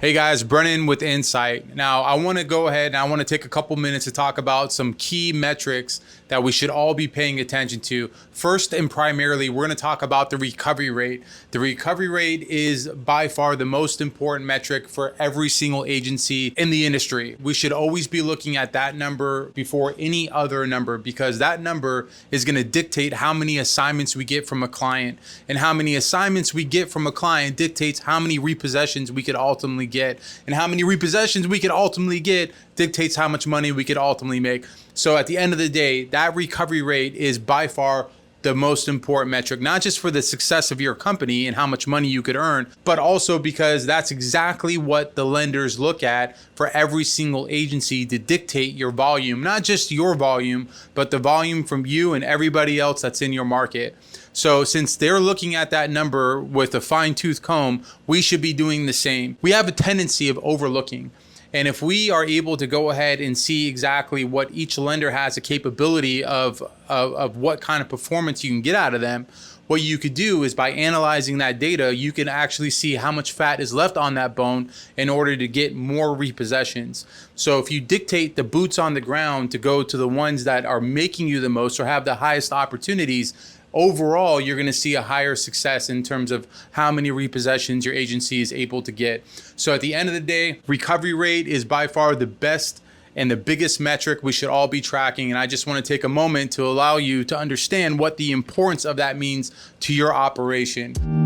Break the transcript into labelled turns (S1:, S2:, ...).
S1: Hey guys, Brennan with Insight. Now, I want to go ahead and I want to take a couple minutes to talk about some key metrics that we should all be paying attention to. First and primarily, we're going to talk about the recovery rate. The recovery rate is by far the most important metric for every single agency in the industry. We should always be looking at that number before any other number, because that number is going to dictate how many assignments we get from a client, and how many assignments we get from a client dictates how many repossessions we could ultimately get, and how many repossessions we could ultimately get dictates how much money we could ultimately make. So at the end of the day, that recovery rate is by far the most important metric, not just for the success of your company and how much money you could earn, but also because that's exactly what the lenders look at for every single agency to dictate your volume, not just your volume, but the volume from you and everybody else that's in your market. So since they're looking at that number with a fine-tooth comb, we should be doing the same. We have a tendency of overlooking. And if we are able to go ahead and see exactly what each lender has a capability of what kind of performance you can get out of them, what you could do is by analyzing that data, you can actually see how much fat is left on that bone in order to get more repossessions. So if you dictate the boots on the ground to go to the ones that are making you the most or have the highest opportunities, overall, you're going to see a higher success in terms of how many repossessions your agency is able to get. So at the end of the day, recovery rate is by far the best and the biggest metric we should all be tracking. And I just want to take a moment to allow you to understand what the importance of that means to your operation.